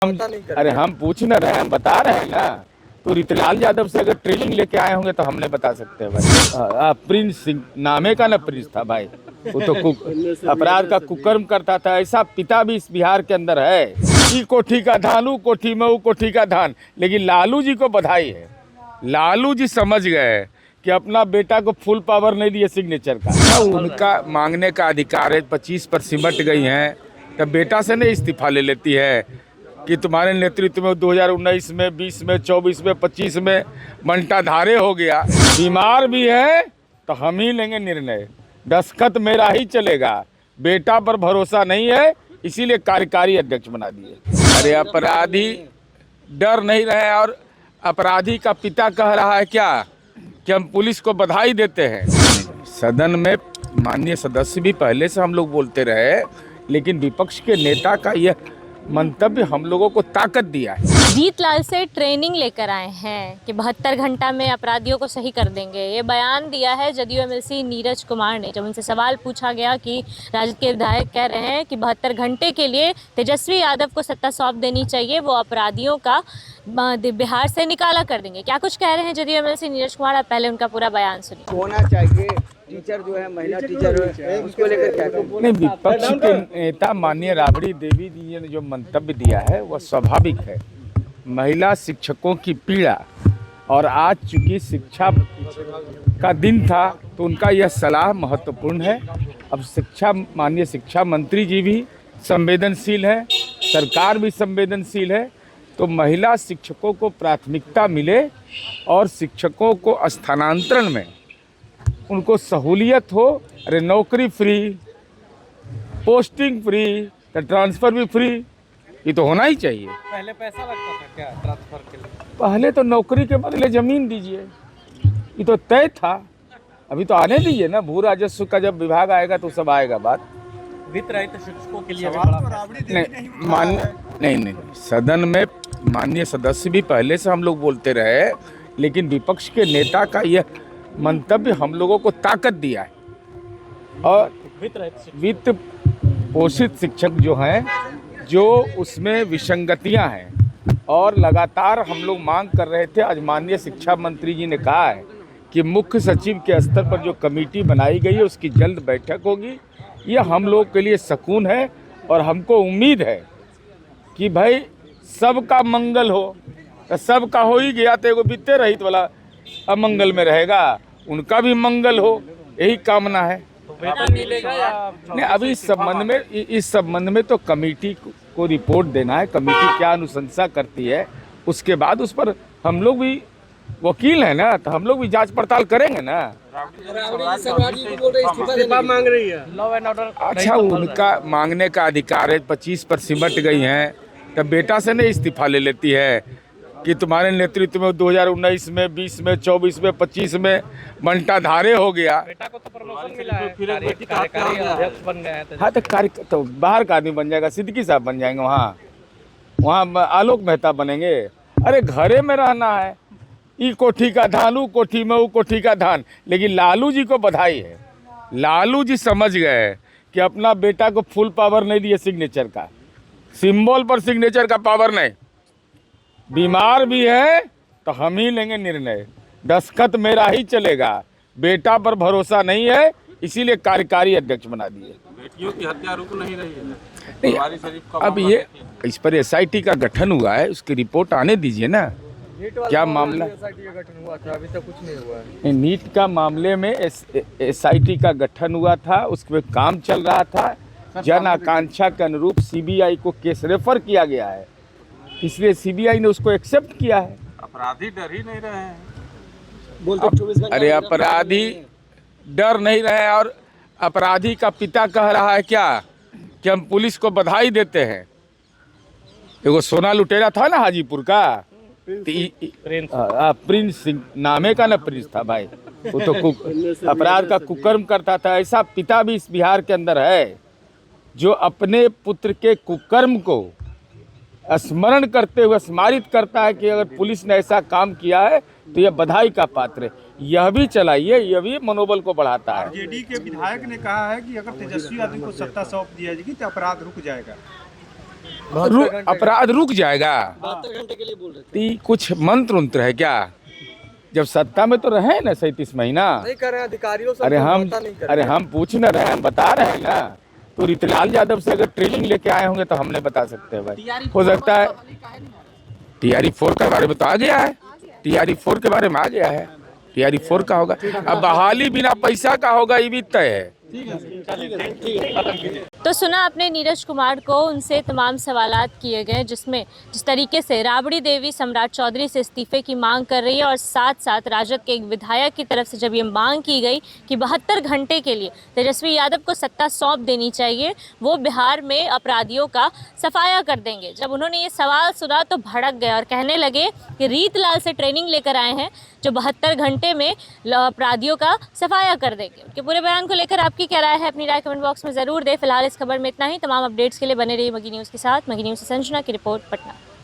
हम अरे हम पूछ न रहे हैं, हम बता रहे हैं ना। तो रितलाल यादव से अगर ट्रेनिंग लेके आए होंगे तो हमने बता सकते हैं भाई। प्रिंस सिंह नामे का ना प्रिंस था भाई, वो तो अपराध का कुकर्म करता था। ऐसा पिता भी इस बिहार के अंदर है। ई कोठी का धान, ऊ कोठी में ऊ कोठी का धान। लेकिन लालू जी को बधाई है, लालू जी समझ गए कि अपना बेटा को फुल पावर नहीं दिए सिग्नेचर का। उनका मांगने का अधिकार है, 25 पर सिमट गई हैं, तब बेटा से नहीं इस्तीफा ले लेती है कि तुम्हारे नेतृत्व में 2019 में, 20 में, 24 में, 25 में बंटाधारे हो गया। बीमार भी है तो हम ही लेंगे निर्णय, दस्तखत मेरा ही चलेगा। बेटा पर भरोसा नहीं है, इसीलिए कार्यकारी अध्यक्ष बना दिए। अरे अपराधी डर नहीं रहे, और अपराधी का पिता कह रहा है क्या कि हम पुलिस को बधाई देते हैं। सदन में माननीय सदस्य भी पहले से हम लोग बोलते रहे, लेकिन विपक्ष के नेता का यह मंतव्य हम लोगों को ताकत दिया है। जीतलाल से ट्रेनिंग लेकर आए हैं कि 72 घंटा में अपराधियों को सही कर देंगे। ये बयान दिया है जदयू एमएलसी नीरज कुमार ने। जब उनसे सवाल पूछा गया कि राजद के विधायक कह रहे हैं कि 72 घंटे के लिए तेजस्वी यादव को सत्ता सौंप देनी चाहिए, वो अपराधियों का बिहार से निकाला कर देंगे। क्या कुछ कह रहे हैं जदयू एमएलसी नीरज कुमार? आप पहले उनका पूरा बयान सुनिए। होना चाहिए टीचर जो है, महिला टीचर उसको लेकर क्या नहीं, विपक्ष के नेता माननीय राबड़ी देवी जी ने जो मंतव्य दिया है वह स्वाभाविक है। महिला शिक्षकों की पीड़ा, और आज चूंकि शिक्षा का दिन था तो उनका यह सलाह महत्वपूर्ण है। अब माननीय शिक्षा मंत्री जी भी संवेदनशील है, सरकार भी संवेदनशील है, तो महिला शिक्षकों को प्राथमिकता मिले और शिक्षकों को स्थानांतरण में उनको सहूलियत हो। अरे नौकरी फ्री, पोस्टिंग फ्री, तो ट्रांसफ़र भी फ्री, ये तो होना ही चाहिए। पहले पैसा लगता था क्या ट्रांसफर के लिए? पहले तो नौकरी के बदले ज़मीन दीजिए, ये तो तय था। अभी तो आने दीजिए ना, भू राजस्व का जब विभाग आएगा तो सब आएगा बात। वित्त रहित शिक्षकों के लिए नहीं, सदन में माननीय सदस्य भी पहले से हम लोग बोलते रहे, लेकिन विपक्ष के नेता का यह मंतव्य हम लोगों को ताकत दिया है। और वित्त पोषित शिक्षक जो हैं, जो उसमें विसंगतियां हैं, और लगातार हम लोग मांग कर रहे थे। आज माननीय शिक्षा मंत्री जी ने कहा है कि मुख्य सचिव के स्तर पर जो कमेटी बनाई गई है उसकी जल्द बैठक होगी। ये हम लोग के लिए सुकून है, और हमको उम्मीद है कि भाई सबका मंगल हो। तो सबका हो ही गया तो एगो वित्त रहित वाला अमंगल में रहेगा, उनका भी मंगल हो, यही कामना है। नहीं, अभी इस संबंध में तो कमेटी को रिपोर्ट देना है। कमेटी क्या अनुशंसा करती है, उसके बाद उस पर हम लोग भी वकील हैं ना, तो हम लोग भी जांच पड़ताल करेंगे ना। मांग रही है लॉ एंड ऑर्डर। अच्छा, उनका मांगने का अधिकार है, 25 पर सिमट गई हैं, तब बेटा से नहीं इस्तीफा ले लेती है कि तुम्हारे नेतृत्व में 2019 में, 20 में, 24 में, 25 में बंटाधारे हो गया। बेटा को तो प्रमोशन मिला है, कार्यकारी अध्यक्ष बन गए हैं। हाँ, तो बाहर का आदमी बन जाएगा, सिद्दीकी साहब बन जाएंगे, वहाँ आलोक मेहता बनेंगे। अरे घरे में रहना है, ई कोठी का धान, ऊ कोठी में ऊ कोठी का धान। लेकिन लालू जी को बधाई है, लालू जी समझ गए कि अपना बेटा को फुल पावर नहीं दिए सिग्नेचर का, सिंबल पर सिग्नेचर का पावर नहीं। बीमार भी है तो हम ही लेंगे निर्णय, दस्तखत मेरा ही चलेगा। बेटा पर भरोसा नहीं है, इसीलिए कार्यकारी अध्यक्ष बना दिए। बेटियों की हत्या रुक नहीं रही है। नहीं, अब ये इस पर एसआईटी का गठन हुआ है, उसकी रिपोर्ट आने दीजिए ना। क्या मामला? एसआईटी का गठन हुआ था, अभी तक कुछ नहीं हुआ है। नीट का मामले में एसआईटी का गठन हुआ था, उसमें काम चल रहा था। जन आकांक्षा के अनुरूप सीबीआई को केस रेफर किया गया है, इसलिए सीबीआई ने उसको एक्सेप्ट किया है। अपराधी डर ही नहीं रहे हैं। अरे अपराधी डर नहीं रहे, और अपराधी का पिता कह रहा है क्या कि हम पुलिस को बधाई देते हैं। एगो सोना लुटेरा था ना हाजीपुर का, प्रिंस सिंह नामे का ना प्रिंस था भाई, वो तो अपराध का कुकर्म करता था। ऐसा पिता भी इस बिहार के अंदर है, जो अपने पुत्र के कुकर्म को स्मरण करते हुए स्मारित करता है कि अगर पुलिस ने ऐसा काम किया है तो यह बधाई का पात्र है। यह भी चलाइए, यह भी मनोबल को बढ़ाता है। जेडी के विधायक ने कहा है कि अगर तेजस्वी यादव को सत्ता सौंप दिया जाएगी तो अपराध रुक जाएगा। अपराध रुक जाएगा? 72 घंटे के लिए बोल रहे थे। तो ये कुछ मंत्र उंत्र है क्या? जब सत्ता में तो रहे ना 37 महीना। नहीं कर रहे हैं अधिकारियों से, अरे हम समझौता नहीं कर अरे हम पूछ न रहे हैं, हम बता रहे हैं ना। तो रीतिलाल यादव से अगर ट्रेनिंग लेके आए होंगे तो हमने बता सकते हैं भाई। हो सकता है TRE-4 के बारे में तो आ गया है, TRE-4 के बारे में आ गया है, TRE-4 का होगा। अब बहाली बिना पैसा का होगा, ये भी तय है। तो सुना आपने नीरज कुमार को, उनसे तमाम सवालात किए गए, जिसमें जिस तरीके से राबड़ी देवी सम्राट चौधरी से इस्तीफे की मांग कर रही है और साथ साथ राजद के एक विधायक की तरफ से जब ये मांग की गई कि 72 घंटे के लिए तेजस्वी यादव को सत्ता सौंप देनी चाहिए, वो बिहार में अपराधियों का सफाया कर देंगे। जब उन्होंने ये सवाल सुना तो भड़क गए और कहने लगे कि रीतलाल से ट्रेनिंग लेकर आए हैं जो 72 घंटे में अपराधियों का सफाया कर देंगे। उनके पूरे बयान को लेकर आपकी क्या राय है, अपनी राय कमेंट बॉक्स में ज़रूर दें। फिलहाल इस खबर में इतना ही। तमाम अपडेट्स के लिए बने रहिए मगी न्यूज़ के साथ। मगी न्यूज़ से संजना की रिपोर्ट, पटना।